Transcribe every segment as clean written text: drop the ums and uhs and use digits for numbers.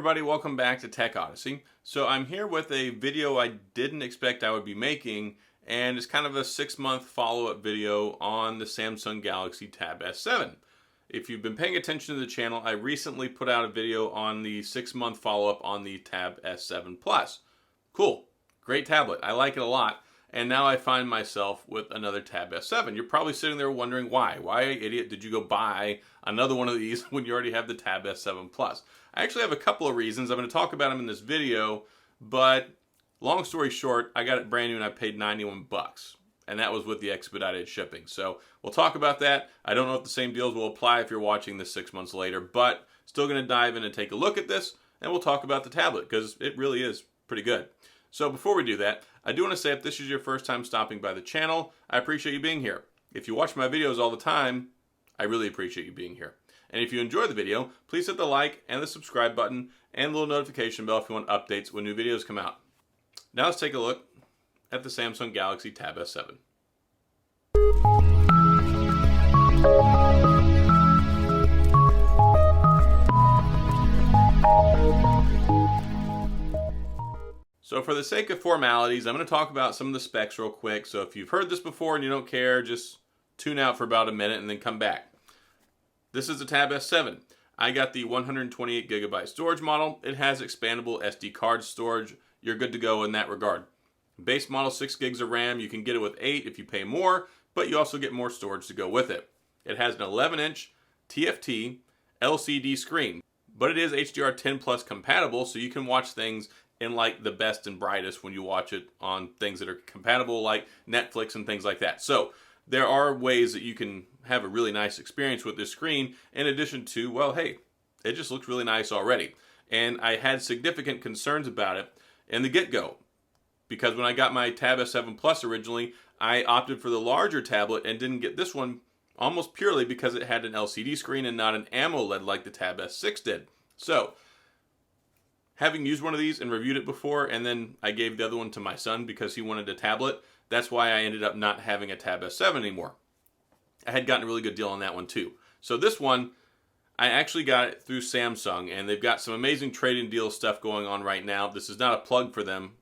everybody, welcome back to TechOdyssey. So I'm here with a video I didn't expect I would be making, and it's kind of a 6-month follow-up video on the Samsung Galaxy Tab S7. If you've been paying attention to the channel, I recently put out a video on the 6-month follow-up on the Tab S7 Plus. Cool, great tablet, I like it a lot, and now I find myself with another Tab S7. You're probably sitting there wondering why. Why, idiot, did you go buy another one of these when you already have the Tab S7 Plus? I actually have a couple of reasons. I'm going to talk about them in this video, but long story short, I got it brand new and I paid 91 bucks. And that was with the expedited shipping. So we'll talk about that. I don't know if the same deals will apply if you're watching this 6 months later, but still going to dive in and take a look at this, and we'll talk about the tablet because it really is pretty good. So before we do that, I do want to say if this is your first time stopping by the channel, I appreciate you being here. If you watch my videos all the time, I really appreciate you being here. And if you enjoy the video, please hit the like and the subscribe button and the little notification bell if you want updates when new videos come out. Now let's take a look at the Samsung Galaxy Tab S7. So for the sake of formalities, I'm going to talk about some of the specs real quick. So if you've heard this before and you don't care, just tune out for about a minute and then come back. This is the Tab S7. I got the 128 gigabyte storage model. It has expandable SD card storage. You're good to go in that regard. Base model 6 gigs of RAM. You can get it with 8 if you pay more, but you also get more storage to go with it. It has an 11-inch TFT LCD screen, but it is HDR10 Plus compatible, so you can watch things in like the best and brightest when you watch it on things that are compatible like Netflix and things like that. So there are ways that you can have a really nice experience with this screen in addition to, well, hey, it just looks really nice already. And I had significant concerns about it in the get-go because when I got my Tab S7 Plus originally, I opted for the larger tablet and didn't get this one almost purely because it had an LCD screen and not an AMOLED like the Tab S6 did. So, having used one of these and reviewed it before, and then I gave the other one to my son because he wanted a tablet, that's why I ended up not having a Tab S7 anymore. I had gotten a really good deal on that one too. So this one, I actually got it through Samsung, and they've got some amazing trade-in deal stuff going on right now. This is not a plug for them.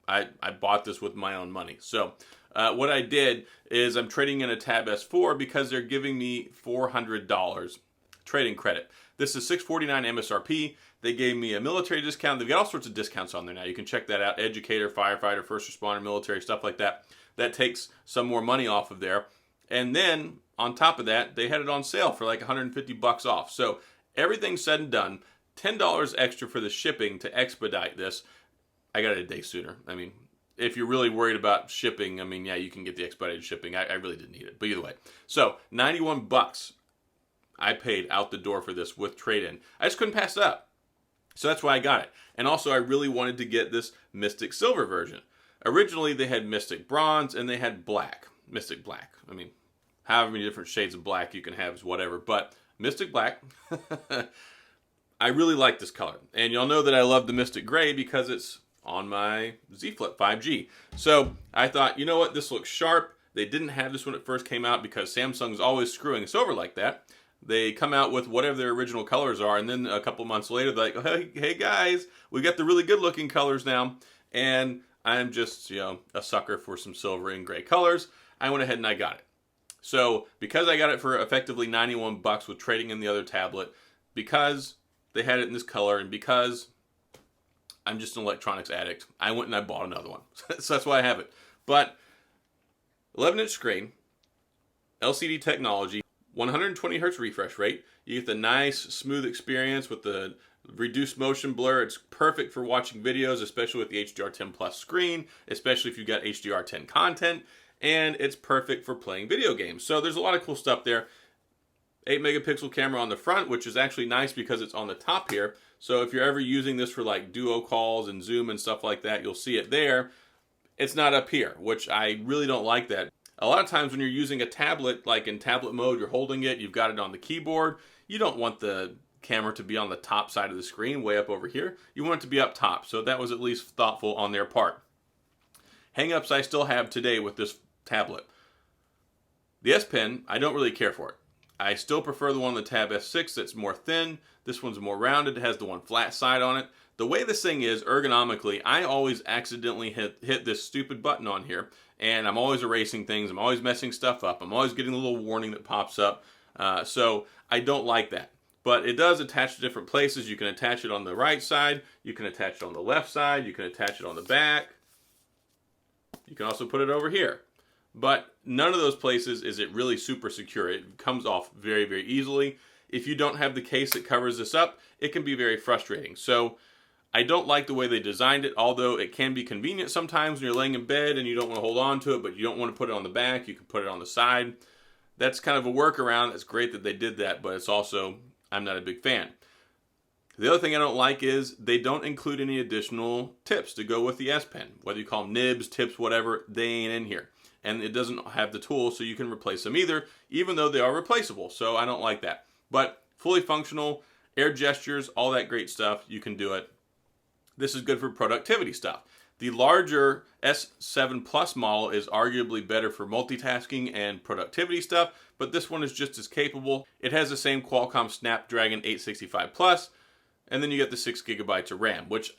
I bought this with my own money. So what I did is I'm trading in a Tab S4 because they're giving me $400 trading credit. This is $649 MSRP. They gave me a military discount. They've got all sorts of discounts on there now. You can check that out. Educator, firefighter, first responder, military, stuff like that. That takes some more money off of there. And then, on top of that, they had it on sale for like 150 bucks off. So, everything said and done, $10 extra for the shipping to expedite this. I got it a day sooner. I mean, if you're really worried about shipping, I mean, yeah, you can get the expedited shipping. I really didn't need it. But either way. So, 91 bucks I paid out the door for this with trade-in. I just couldn't pass it up. So that's why I got it. And also, I really wanted to get this Mystic Silver version. Originally, they had Mystic Bronze and they had Black. Mystic Black. I mean, however many different shades of black you can have is whatever. But Mystic Black, I really like this color. And y'all know that I love the Mystic Gray because it's on my Z Flip 5G. So I thought, you know what? This looks sharp. They didn't have this when it first came out because Samsung's always screwing us over like that. They come out with whatever their original colors are, and then a couple months later, they're like, hey guys, we got the really good looking colors now. And I'm just, a sucker for some silver and gray colors. I went ahead and I got it. So because I got it for effectively 91 bucks with trading in the other tablet, because they had it in this color, and because I'm just an electronics addict, I went and I bought another one. So that's why I have it. But 11-inch screen, LCD technology, 120 hertz refresh rate. You get the nice, smooth experience with the reduced motion blur. It's perfect for watching videos, especially with the HDR10 Plus screen, especially if you've got HDR10 content, and it's perfect for playing video games. So there's a lot of cool stuff there. 8 megapixel camera on the front, which is actually nice because it's on the top here. So if you're ever using this for like duo calls and Zoom and stuff like that, you'll see it there. It's not up here, which I really don't like that. A lot of times when you're using a tablet, like in tablet mode, you're holding it, you've got it on the keyboard, you don't want the camera to be on the top side of the screen, way up over here. You want it to be up top, so that was at least thoughtful on their part. Hang-ups I still have today with this tablet. The S Pen, I don't really care for it. I still prefer the one on the Tab S6 that's more thin. This one's more rounded. It has the one flat side on it. The way this thing is ergonomically, I always accidentally hit this stupid button on here, and I'm always erasing things. I'm always messing stuff up. I'm always getting a little warning that pops up. So I don't like that. But it does attach to different places. You can attach it on the right side. You can attach it on the left side. You can attach it on the back. You can also put it over here. But none of those places is it really super secure. It comes off very, very easily. If you don't have the case that covers this up, it can be very frustrating. So I don't like the way they designed it, although it can be convenient sometimes when you're laying in bed and you don't want to hold on to it, but you don't want to put it on the back. You can put it on the side. That's kind of a workaround. It's great that they did that, but it's also, I'm not a big fan. The other thing I don't like is they don't include any additional tips to go with the S Pen. Whether you call them nibs, tips, whatever, they ain't in here. And it doesn't have the tool so you can replace them either, even though they are replaceable. So I don't like that. But fully functional, air gestures, all that great stuff, you can do it. This is good for productivity stuff. The larger S7 Plus model is arguably better for multitasking and productivity stuff, but this one is just as capable. It has the same Qualcomm Snapdragon 865 Plus, and then you get the 6 gigabytes of RAM, which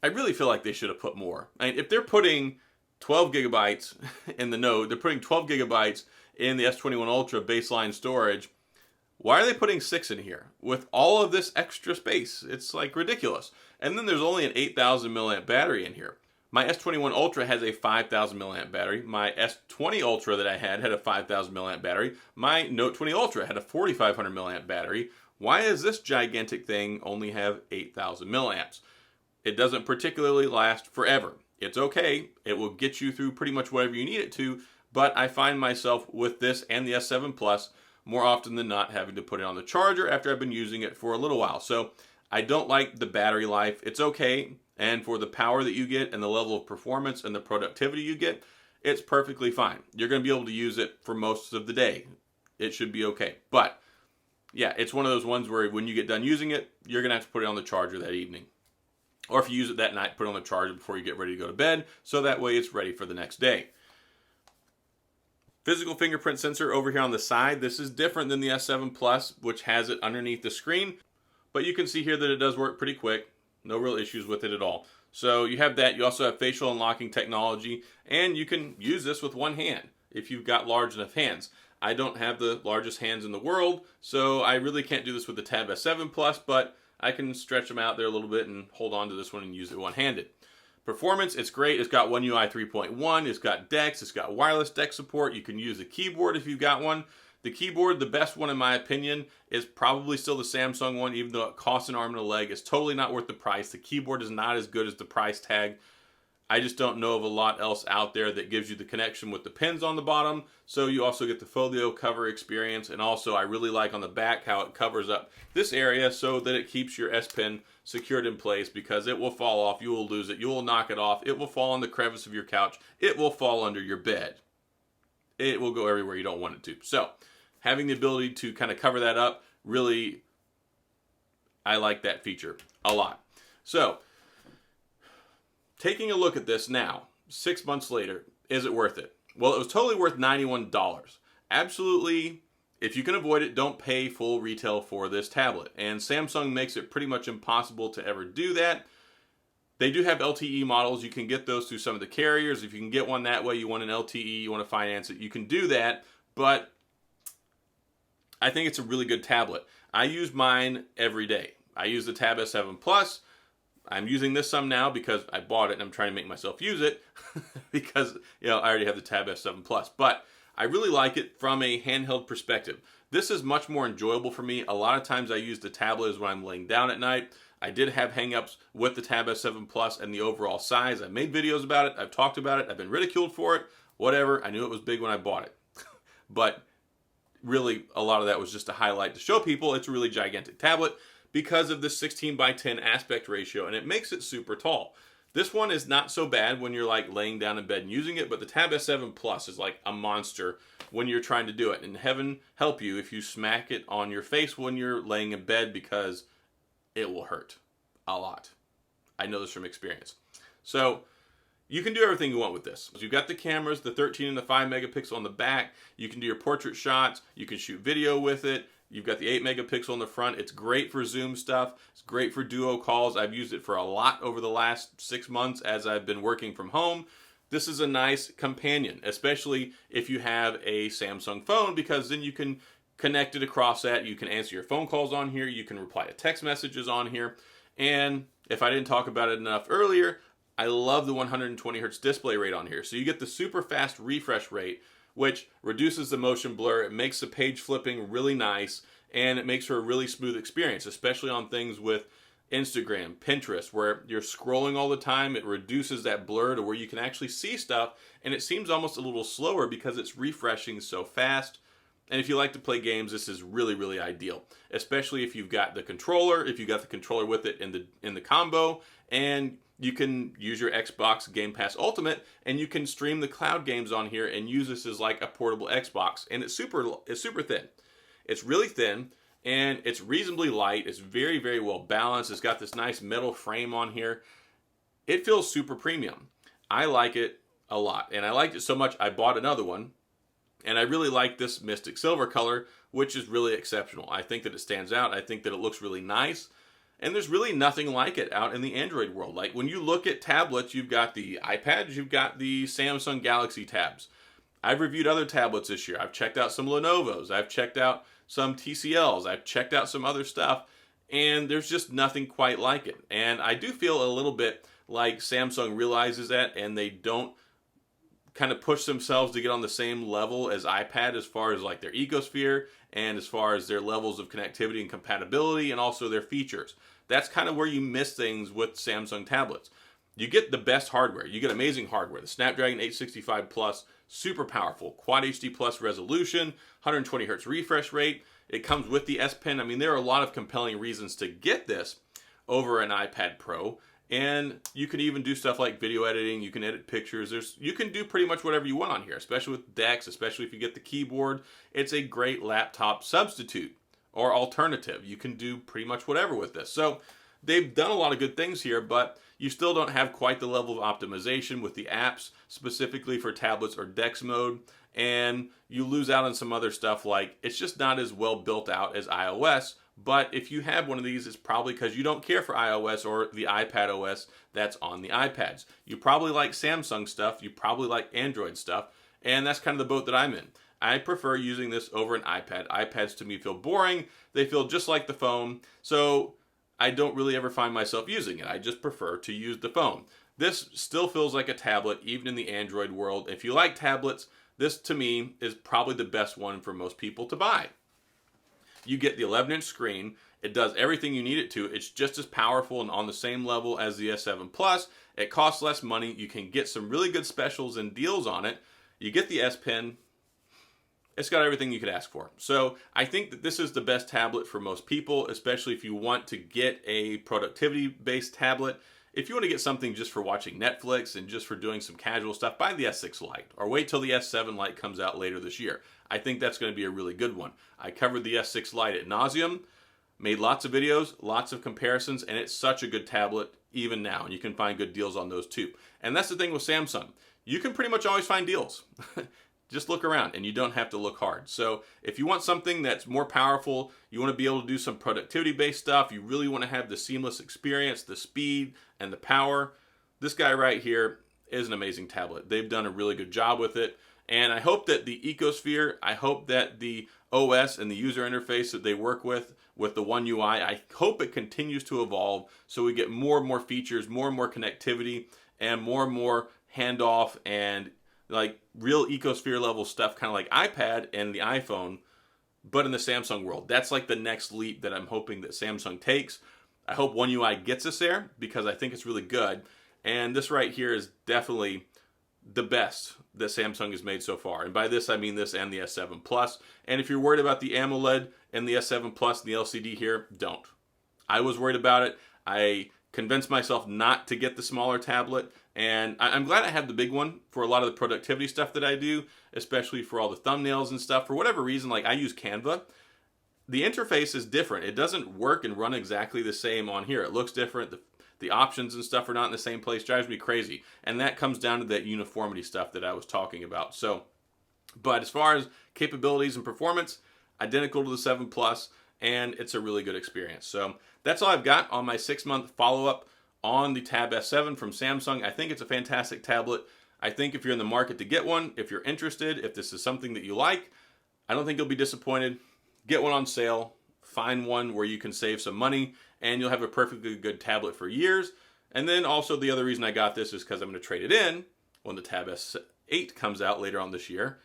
I really feel like they should have put more. I mean, if they're putting 12 gigabytes in the Note, they're putting 12 gigabytes in the S21 Ultra baseline storage, why are they putting 6 in here with all of this extra space? It's like ridiculous. And then there's only an 8,000 milliamp battery in here. My S21 Ultra has a 5,000 milliamp battery. My S20 Ultra that I had a 5,000 milliamp battery. My Note 20 Ultra had a 4,500 milliamp battery. Why does this gigantic thing only have 8,000 milliamps? It doesn't particularly last forever. It's okay. It will get you through pretty much whatever you need it to, but I find myself with this and the S7 Plus more often than not having to put it on the charger after I've been using it for a little while. So I don't like the battery life. It's okay. And for the power that you get and the level of performance and the productivity you get, it's perfectly fine. You're going to be able to use it for most of the day. It should be okay. But yeah, it's one of those ones where when you get done using it, you're going to have to put it on the charger that evening. Or if you use it that night, put it on the charger before you get ready to go to bed, so that way it's ready for the next day. Physical fingerprint sensor over here on the side. This is different than the S7 Plus, which has it underneath the screen. But you can see here that it does work pretty quick. No real issues with it at all. So you have that. You also have facial unlocking technology. And you can use this with one hand if you've got large enough hands. I don't have the largest hands in the world, so I really can't do this with the Tab S7 Plus, but I can stretch them out there a little bit and hold on to this one and use it one-handed. Performance, it's great. It's got One UI 3.1. It's got DeX. It's got wireless DeX support. You can use the keyboard if you've got one. The keyboard, the best one in my opinion, is probably still the Samsung one, even though it costs an arm and a leg. It's totally not worth the price. The keyboard is not as good as the price tag. I just don't know of a lot else out there that gives you the connection with the pins on the bottom. So you also get the folio cover experience. And also I really like on the back how it covers up this area so that it keeps your S Pen secured in place, because it will fall off. You will lose it. You will knock it off. It will fall on the crevice of your couch. It will fall under your bed. It will go everywhere you don't want it to. So having the ability to kind of cover that up, really, I like that feature a lot. So taking a look at this now, 6 months later, is it worth it? Well, it was totally worth $91. Absolutely, if you can avoid it, don't pay full retail for this tablet. And Samsung makes it pretty much impossible to ever do that. They do have LTE models. You can get those through some of the carriers. If you can get one that way, you want an LTE, you want to finance it, you can do that. But I think it's a really good tablet. I use mine every day. I use the Tab S7 Plus. I'm using this some now because I bought it and I'm trying to make myself use it because, I already have the Tab S7 Plus. But I really like it from a handheld perspective. This is much more enjoyable for me. A lot of times I use the tablet when I'm laying down at night. I did have hang-ups with the Tab S7 Plus and the overall size. I made videos about it. I've talked about it. I've been ridiculed for it. Whatever. I knew it was big when I bought it. But really, a lot of that was just a highlight to show people it's a really gigantic tablet because of this 16:10 aspect ratio, and it makes it super tall. This one is not so bad when you're like laying down in bed and using it, but the Tab S7 Plus is like a monster when you're trying to do it. And heaven help you if you smack it on your face when you're laying in bed, because it will hurt a lot. I know this from experience. So you can do everything you want with this. You've got the cameras, the 13 and the 5 megapixel on the back. You can do your portrait shots. You can shoot video with it. You've got the 8 megapixel in the front. It's great for Zoom stuff. It's great for duo calls. I've used it for a lot over the last 6 months as I've been working from home. This is a nice companion, especially if you have a Samsung phone, because then you can connect it across that. You can answer your phone calls on here. You can reply to text messages on here. And if I didn't talk about it enough earlier, I love the 120 hertz display rate on here. So you get the super fast refresh rate, which reduces the motion blur. It makes the page flipping really nice, and it makes for a really smooth experience, especially on things with Instagram, Pinterest, where you're scrolling all the time. It reduces that blur to where you can actually see stuff, and it seems almost a little slower because it's refreshing so fast. And if you like to play games, this is really, really ideal, especially if you've got the controller, with it in the combo, and you can use your Xbox Game Pass Ultimate, and you can stream the cloud games on here and use this as like a portable Xbox. And it's super thin. It's really thin, and it's reasonably light. It's very, very well balanced. It's got this nice metal frame on here. It feels super premium. I like it a lot, and I liked it so much I bought another one. And I really like this Mystic Silver color, which is really exceptional. I think that it stands out. I think that it looks really nice. And there's really nothing like it out in the Android world. Like when you look at tablets, you've got the iPads, you've got the Samsung Galaxy tabs. I've reviewed other tablets this year. I've checked out some Lenovo's. I've checked out some TCL's. I've checked out some other stuff. And there's just nothing quite like it. And I do feel a little bit like Samsung realizes that, and they don't kind of push themselves to get on the same level as iPad as far as like their ecosphere and as far as their levels of connectivity and compatibility and also their features. That's kind of where you miss things with Samsung tablets. You get the best hardware. You get amazing hardware. The Snapdragon 865 Plus, super powerful, Quad HD Plus resolution, 120 hertz refresh rate. It comes with the S Pen. I mean, there are a lot of compelling reasons to get this over an iPad Pro. And you can even do stuff like video editing. You can edit pictures. You can do pretty much whatever you want on here, especially with DeX, especially if you get the keyboard. It's a great laptop substitute or alternative. You can do pretty much whatever with this. So they've done a lot of good things here, but you still don't have quite the level of optimization with the apps, specifically for tablets or DeX mode. And you lose out on some other stuff, like it's just not as well built out as iOS. But if you have one of these, it's probably because you don't care for iOS or the iPad OS that's on the iPads. You probably like Samsung stuff. You probably like Android stuff. And that's kind of the boat that I'm in. I prefer using this over an iPad. iPads to me feel boring. They feel just like the phone. So I don't really ever find myself using it. I just prefer to use the phone. This still feels like a tablet, even in the Android world. If you like tablets, this to me is probably the best one for most people to buy. You get the 11-inch screen. It does everything you need it to. It's just as powerful and on the same level as the S7 Plus. It costs less money. You can get some really good specials and deals on it. You get the S Pen. It's got everything you could ask for. So I think that this is the best tablet for most people, especially if you want to get a productivity-based tablet. If you want to get something just for watching Netflix and just for doing some casual stuff, buy the S6 Lite or wait till the S7 Lite comes out later this year. I think that's going to be a really good one. I covered the S6 Lite at nauseum, made lots of videos, lots of comparisons, and it's such a good tablet even now. And you can find good deals on those too. And that's the thing with Samsung. You can pretty much always find deals. Just look around and you don't have to look hard. So if you want something that's more powerful, you want to be able to do some productivity-based stuff, you really want to have the seamless experience, the speed, and the power, this guy right here is an amazing tablet. They've done a really good job with it. And I hope that the ecosphere, I hope that the OS and the user interface that they work with the One UI, I hope it continues to evolve so we get more and more features, more and more connectivity, and more handoff and like real ecosphere level stuff, kind of like iPad and the iPhone, but in the Samsung world. That's like the next leap that I'm hoping that Samsung takes. I hope One UI gets us there because I think it's really good. And this right here is definitely the best that Samsung has made so far. And by this, I mean this and the S7 Plus. And if you're worried about the AMOLED and the S7 Plus and the LCD here, don't. I was worried about it. I convinced myself not to get the smaller tablet. And I'm glad I have the big one for a lot of the productivity stuff that I do, especially for all the thumbnails and stuff. For whatever reason, like I use Canva. The interface is different. It doesn't work and run exactly the same on here. It looks different. The options and stuff are not in the same place. Drives me crazy. And that comes down to that uniformity stuff that I was talking about. So, but as far as capabilities and performance, identical to the 7 Plus, and it's a really good experience. So that's all I've got on my 6-month follow-up on the Tab S7 from Samsung. I think it's a fantastic tablet. I think if you're in the market to get one, if you're interested, if this is something that you like, I don't think you'll be disappointed. Get one on sale, find one where you can save some money, and you'll have a perfectly good tablet for years. And then also the other reason I got this is because I'm going to trade it in when the Tab S8 comes out later on this year.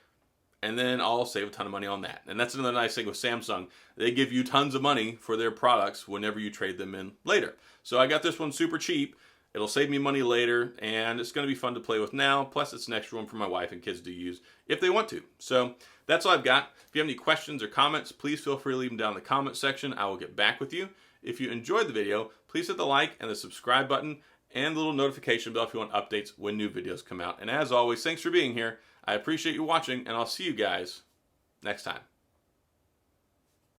And then I'll save a ton of money on that. And that's another nice thing with Samsung. They give you tons of money for their products whenever you trade them in later. So I got this one super cheap. It'll save me money later, and it's going to be fun to play with now. Plus, it's an extra one for my wife and kids to use if they want to. So that's all I've got. If you have any questions or comments, please feel free to leave them down in the comment section. I will get back with you. If you enjoyed the video, please hit the like and the subscribe button and the little notification bell if you want updates when new videos come out. And as always, thanks for being here. I appreciate you watching, and I'll see you guys next time.